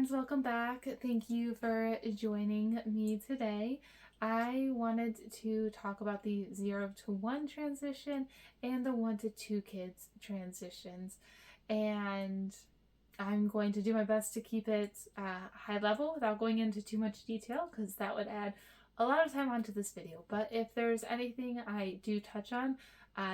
friends, welcome back. Thank you for joining me today. I wanted to talk about the 0 to 1 transition and the 1 to 2 kids transitions. And I'm going to do my best to keep it high level without going into too much detail because that would add a lot of time onto this video. But if there's anything I do touch on,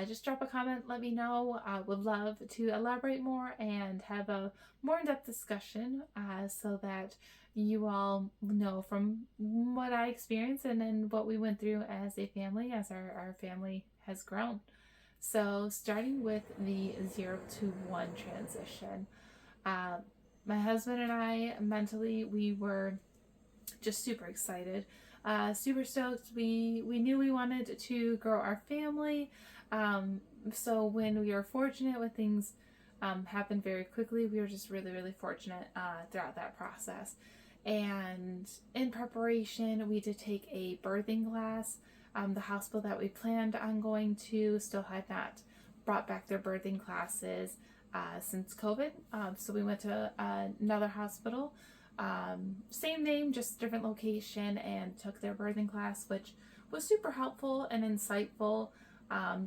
just drop a comment, let me know. I would love to elaborate more and have a more in-depth discussion so that you all know from what I experienced and then what we went through as a family, as our family has grown. So starting with the 0 to 1 transition, uh, my husband and I mentally, we were just super excited, super stoked. We knew we wanted to grow our family. So when we were fortunate, when things happened very quickly, we were just really fortunate throughout that process. And in preparation, we did take a birthing class. The hospital that we planned on going to still had not brought back their birthing classes since COVID. So we went to another hospital, same name, just different location, and took their birthing class, which was super helpful and insightful,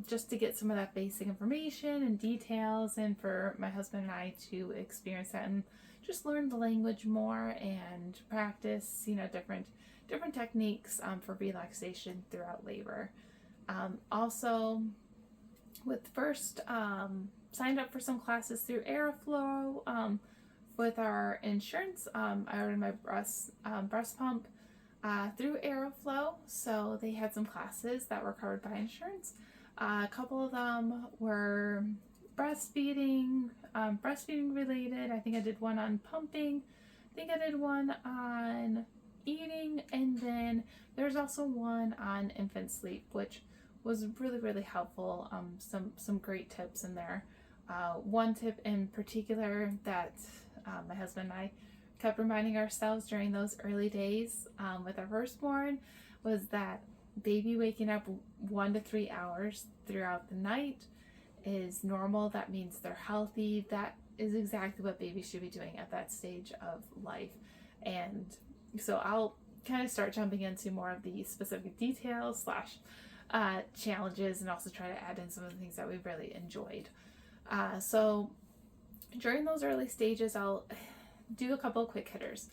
just to get some of that basic information and details, and for my husband and I to experience that and just learn the language more and practice, different techniques for relaxation throughout labor. Also, with first signed up for some classes through Airflow. With our insurance, I ordered my breast pump through Aeroflow, so they had some classes that were covered by insurance. A couple of them were breastfeeding related. I think I did one on pumping. I think I did one on eating, and then there's also one on infant sleep, which was really helpful. Some great tips in there. One tip in particular that my husband and I kept reminding ourselves during those early days with our firstborn was that baby waking up 1 to 3 hours throughout the night is normal. That means they're healthy. That is exactly what babies should be doing at that stage of life. And so I'll kind of start jumping into more of the specific details slash challenges, and also try to add in some of the things that we really enjoyed. So during those early stages, I'll do a couple of quick hitters.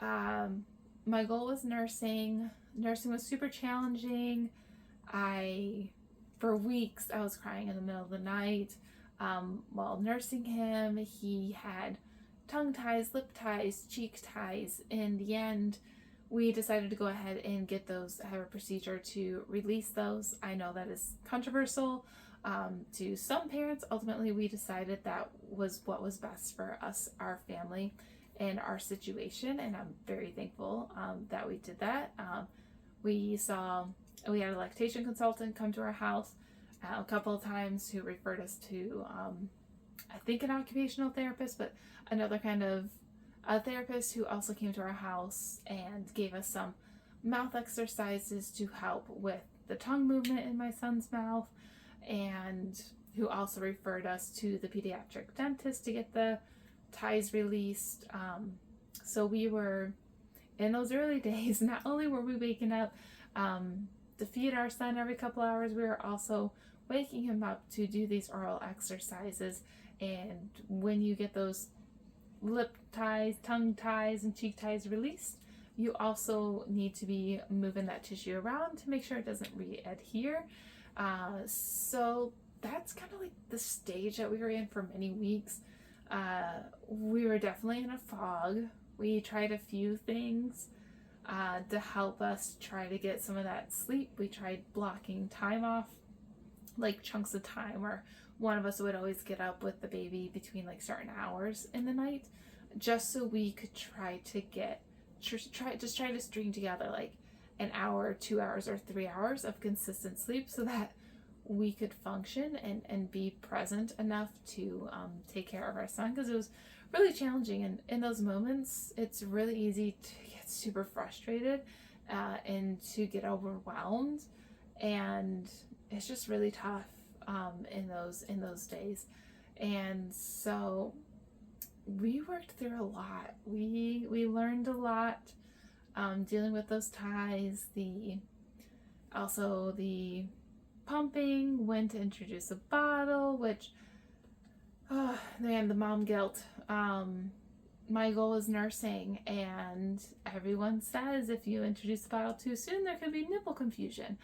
My goal was nursing. Nursing was super challenging. For weeks, I was crying in the middle of the night while nursing him. He had tongue ties, lip ties, cheek ties. In the end, we decided to go ahead and have a procedure to release those. I know that is controversial to some parents. Ultimately, we decided that was what was best for us, our family, and our situation, and I'm very thankful that we did that. We had a lactation consultant come to our house a couple of times who referred us to, I think, an occupational therapist, but another kind of a therapist who also came to our house and gave us some mouth exercises to help with the tongue movement in my son's mouth, and who also referred us to the pediatric dentist to get the ties released. So we were, in those early days, not only were we waking up to feed our son every couple hours, we were also waking him up to do these oral exercises. And when you get those lip ties, tongue ties, and cheek ties released, you also need to be moving that tissue around to make sure it doesn't re-adhere. So that's kind of like the stage that we were in for many weeks. We were definitely in a fog. We tried a few things to help us try to get some of that sleep. We tried blocking time off, like chunks of time where one of us would always get up with the baby between like certain hours in the night, just so we could try to string together like an hour, 2 hours, or 3 hours of consistent sleep so that we could function and be present enough to take care of our son, because it was really challenging. And in those moments, it's really easy to get super frustrated and to get overwhelmed, and it's just really tough in those days. And so we worked through a lot. We learned a lot, dealing with those ties, the pumping, when to introduce a bottle, which, oh man, the mom guilt. My goal is nursing, and everyone says if you introduce the bottle too soon, there could be nipple confusion,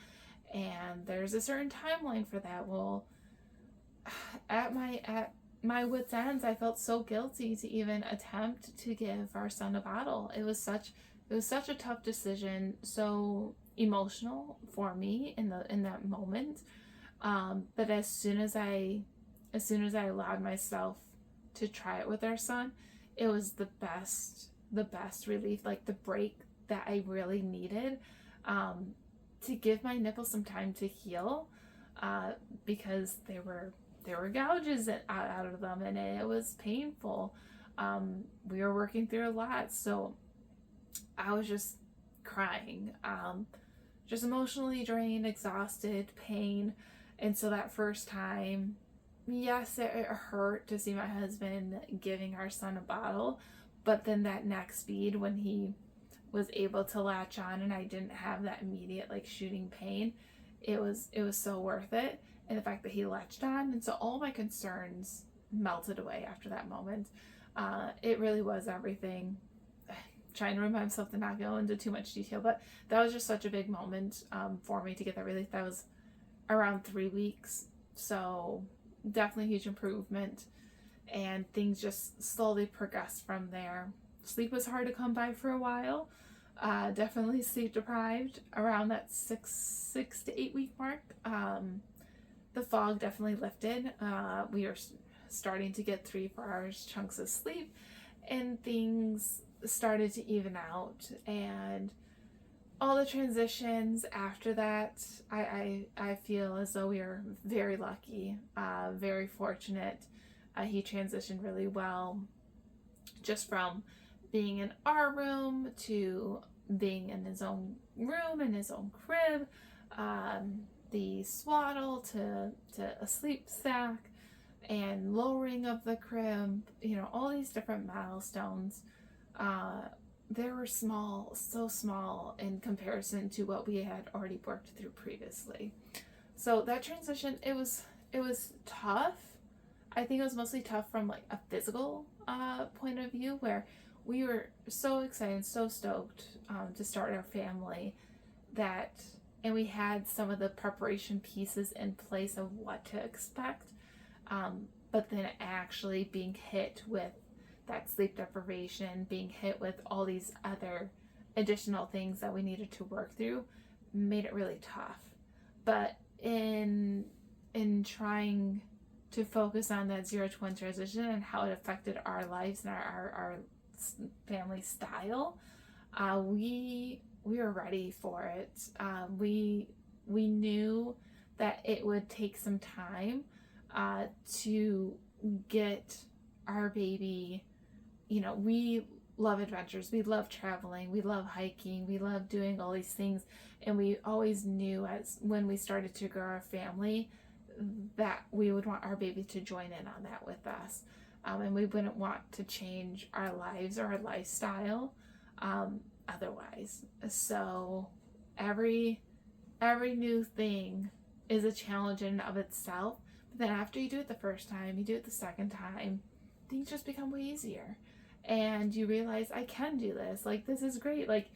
and there's a certain timeline for that. Well, at my wit's ends, I felt so guilty to even attempt to give our son a bottle. It was such a tough decision, so emotional for me in that moment. But as soon as I allowed myself to try it with our son, it was the best relief, like the break that I really needed, to give my nipples some time to heal, because there were gouges out of them, and it was painful. We were working through a lot, so I was just crying, just emotionally drained, exhausted, pain. And so that first time, yes, it hurt to see my husband giving our son a bottle, but then that next speed, when he was able to latch on and I didn't have that immediate like shooting pain, it was so worth it. And the fact that he latched on, and so all my concerns melted away after that moment. It really was everything. Trying to remind myself to not go into too much detail, but that was just such a big moment, for me to get that relief. That was around 3 weeks, so definitely huge improvement, and things just slowly progressed from there. Sleep was hard to come by for a while. Definitely sleep deprived around that 6 to 8 week mark. The fog definitely lifted. We were starting to get 3 4 hours chunks of sleep, and things started to even out. And all the transitions after that, I feel as though we are very lucky, very fortunate. He transitioned really well, just from being in our room to being in his own room, in his own crib, the swaddle to a sleep sack, and lowering of the crib, all these different milestones. They were small, so small in comparison to what we had already worked through previously. So that transition, it was tough. I think it was mostly tough from like a physical point of view, where we were so excited, so stoked, to start our family, and we had some of the preparation pieces in place of what to expect, but then actually being hit with that sleep deprivation, being hit with all these other additional things that we needed to work through, made it really tough. But in trying to focus on that 0 to 1 transition and how it affected our lives and our family style, we were ready for it. We knew that it would take some time, to get our baby. We love adventures, we love traveling, we love hiking, we love doing all these things, and we always knew, as when we started to grow our family, that we would want our baby to join in on that with us, and we wouldn't want to change our lives or our lifestyle, otherwise. So every new thing is a challenge in and of itself, but then after you do it the first time, you do it the second time, things just become way easier, and you realize, I can do this. Like, this is great. Like,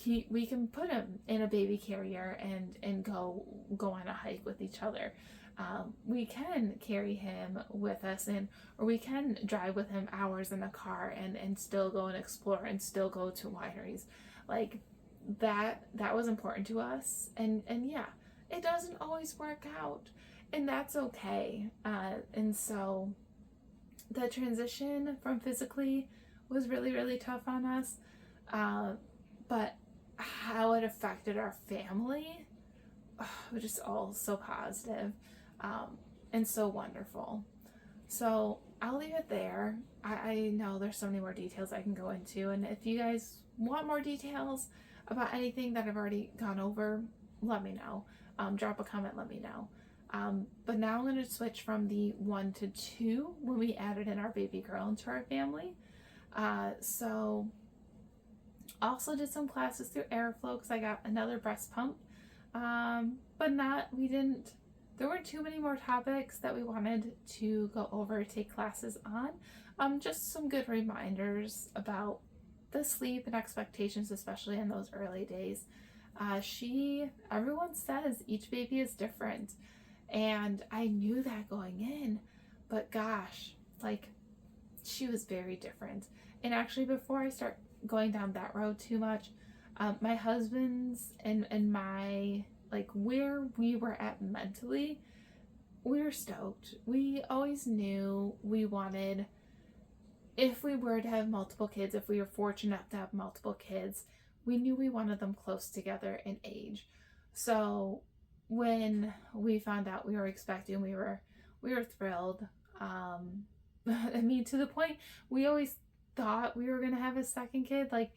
we can put him in a baby carrier and go on a hike with each other. We can carry him with us, or we can drive with him hours in a car and still go and explore and still go to wineries. Like, that was important to us, and yeah, it doesn't always work out, and that's okay. And so the transition from physically was really, really tough on us, but how it affected our family, was just all so positive, and so wonderful. So I'll leave it there. I know there's so many more details I can go into, and if you guys want more details about anything that I've already gone over, let me know. Drop a comment, let me know. But now I'm going to switch from the 1 to 2 when we added in our baby girl into our family. So also did some classes through Airflow because I got another breast pump. But there weren't too many more topics that we wanted to go over, take classes on. Just some good reminders about the sleep and expectations, especially in those early days. Everyone says each baby is different. And I knew that going in, but gosh, like she was very different. And actually, before I start going down that road too much, my husband's and my, like where we were at mentally, we were stoked. We always knew we wanted, if we were to have multiple kids, if we were fortunate enough to have multiple kids, we knew we wanted them close together in age. So when we found out we were expecting, we were thrilled. I mean, to the point we always thought we were gonna have a second kid. Like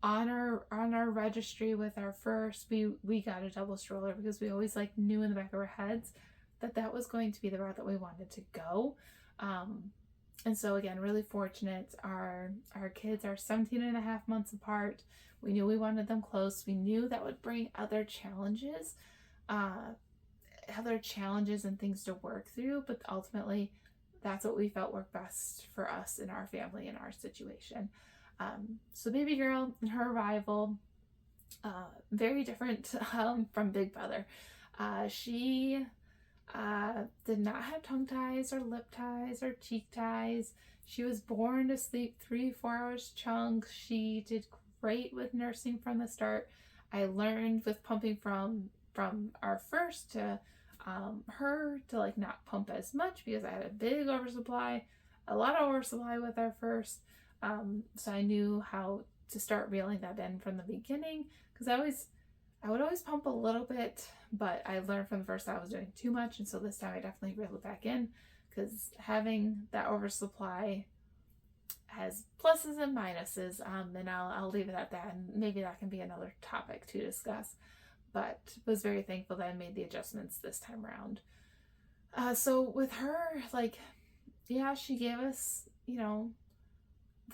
on our registry with our first, we got a double stroller because we always like knew in the back of our heads that that was going to be the route that we wanted to go. And so again, really fortunate. Our kids are 17 and a half months apart. We knew we wanted them close. We knew that would bring other challenges and things to work through, but ultimately that's what we felt worked best for us in our family, in our situation. So baby girl and her arrival, very different from big brother. She did not have tongue ties or lip ties or cheek ties. She was born to sleep 3-4 hours chunks. She did great with nursing from the start. I learned with pumping from our first to her to like not pump as much because I had a big oversupply, a lot of oversupply with our first. So I knew how to start reeling that in from the beginning because I would always pump a little bit, but I learned from the first that I was doing too much, and so this time I definitely reeled it back in because having that oversupply has pluses and minuses, and I'll leave it at that, and maybe that can be another topic to discuss. But was very thankful that I made the adjustments this time around. So with her, like, yeah, she gave us,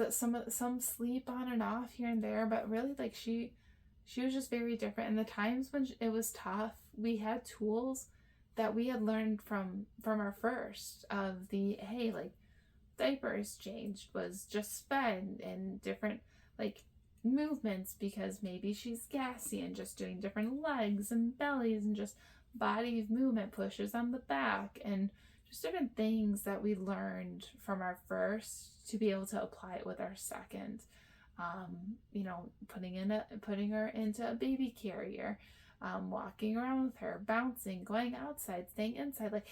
some sleep on and off here and there, but really, like, she was just very different. And the times when it was tough, we had tools that we had learned from our first, of the, hey, like, diapers changed, was just fed, and different like movements because maybe she's gassy, and just doing different legs and bellies and just body movement pushes on the back, and just different things that we learned from our first to be able to apply it with our second. Putting her into a baby carrier, walking around with her, bouncing, going outside, staying inside, like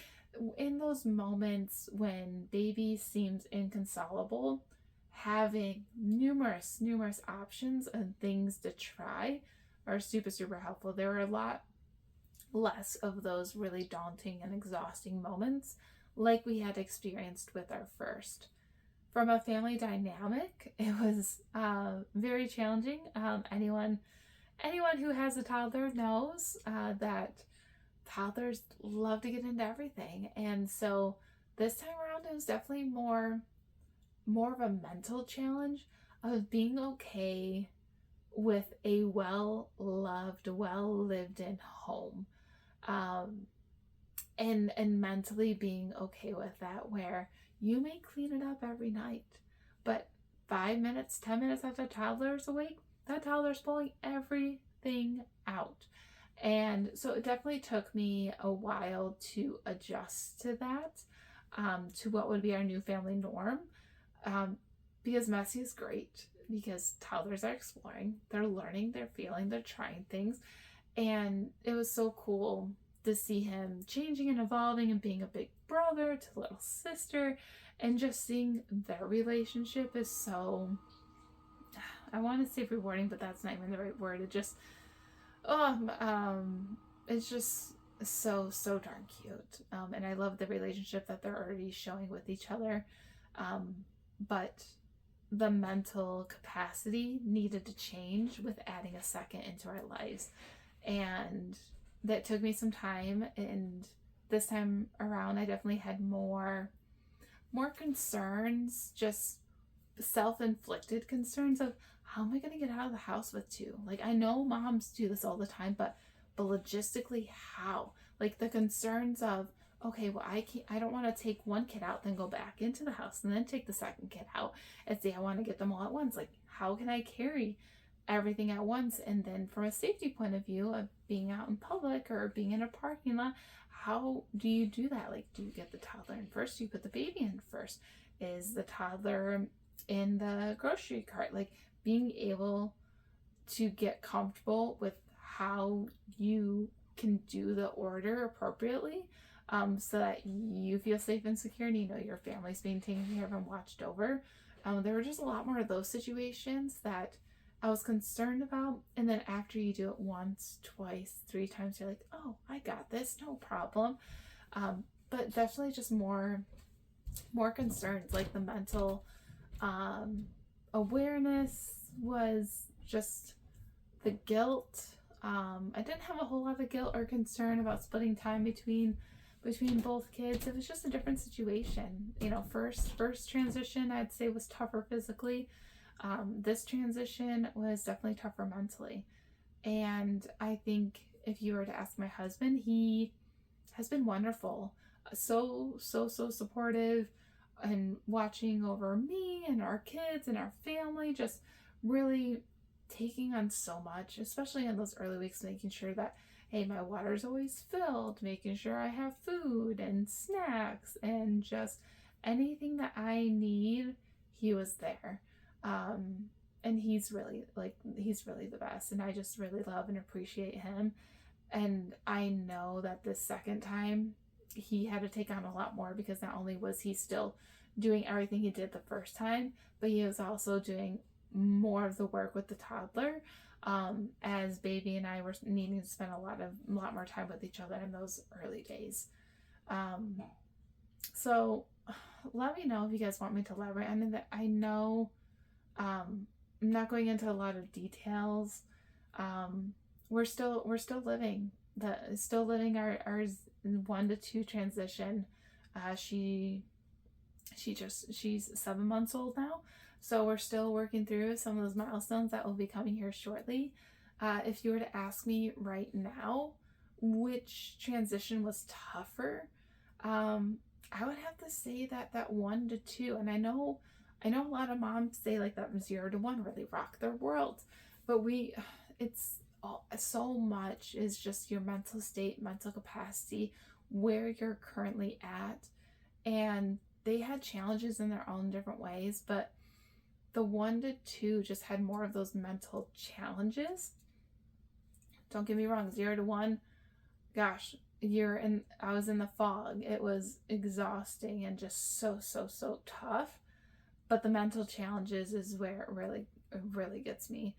in those moments when baby seems inconsolable, having numerous options and things to try are super helpful. There were a lot less of those really daunting and exhausting moments like we had experienced with our first. From a family dynamic, it was very challenging. Anyone who has a toddler knows that toddlers love to get into everything, and so this time around it was definitely more of a mental challenge of being okay with a well-loved, well-lived-in home, and mentally being okay with that, where you may clean it up every night, but 5 minutes, 10 minutes after toddler's awake, that toddler's pulling everything out. And so it definitely took me a while to adjust to that, to what would be our new family norm, because messy is great, because toddlers are exploring, they're learning, they're feeling, they're trying things, and it was so cool to see him changing and evolving and being a big brother to little sister, and just seeing their relationship is so, I want to say rewarding, but that's not even the right word. It just, it's just so darn cute. And I love the relationship that they're already showing with each other. But the mental capacity needed to change with adding a second into our lives. And that took me some time, and this time around I definitely had more concerns, just self-inflicted concerns of how am I going to get out of the house with two? Like, I know moms do this all the time, but logistically, how? Like the concerns of, okay, well, I don't want to take one kid out, then go back into the house and then take the second kid out and say I want to get them all at once. Like, how can I carry everything at once? And then from a safety point of view of being out in public or being in a parking lot, how do you do that? Like, do you get the toddler in first? Do you put the baby in first? Is the toddler in the grocery cart? Like, being able to get comfortable with how you can do the order appropriately, so that you feel safe and secure and you know your family's being taken care of and watched over. There were just a lot more of those situations that I was concerned about. And then after you do it once, twice, three times, you're like, oh, I got this, no problem. But definitely just more concerns, like the mental awareness was just the guilt. I didn't have a whole lot of guilt or concern about splitting time between both kids. It was just a different situation. You know, first transition I'd say was tougher physically. This transition was definitely tougher mentally. And I think if you were to ask my husband, he has been wonderful. So supportive and watching over me and our kids and our family, just really taking on so much, especially in those early weeks, making sure that, hey, my water's always filled, making sure I have food and snacks and just anything that I need, he was there. And he's really the best, and I just really love and appreciate him. And I know that this second time he had to take on a lot more, because not only was he still doing everything he did the first time, but he was also doing more of the work with the toddler, as baby and I were needing to spend a lot more time with each other in those early days. So let me know if you guys want me to elaborate. I mean, that I know, I'm not going into a lot of details. We're still living our 1 to 2 transition. She's 7 months old now, so we're still working through some of those milestones that will be coming here shortly. If you were to ask me right now which transition was tougher, I would have to say that 1 to 2. And I know a lot of moms say like that 0 to 1 really rock their world, but it's so much is just your mental state, mental capacity, where you're currently at. And they had challenges in their own different ways, but the 1 to 2 just had more of those mental challenges. Don't get me wrong, 0 to 1, gosh, I was in the fog. It was exhausting and just so tough. But the mental challenges is where it really gets me.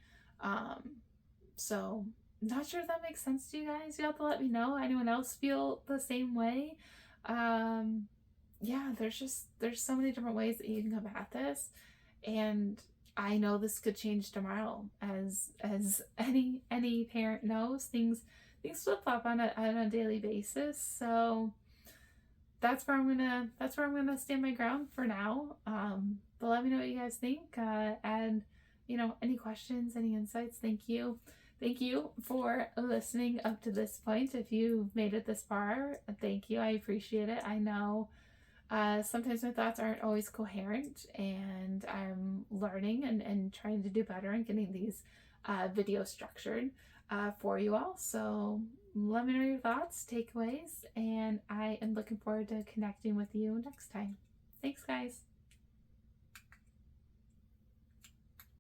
So not sure if that makes sense to you guys. You'll have to let me know. Anyone else feel the same way? Yeah, there's so many different ways that you can come at this, and I know this could change tomorrow. As any parent knows, things flip flop on a daily basis. So that's where I'm gonna stand my ground for now. But let me know what you guys think. And any questions, any insights. Thank you for listening up to this point. If you've made it this far, thank you. I appreciate it. I know sometimes my thoughts aren't always coherent, and I'm learning and trying to do better and getting these videos structured for you all. So let me know your thoughts, takeaways, and I am looking forward to connecting with you next time. Thanks, guys.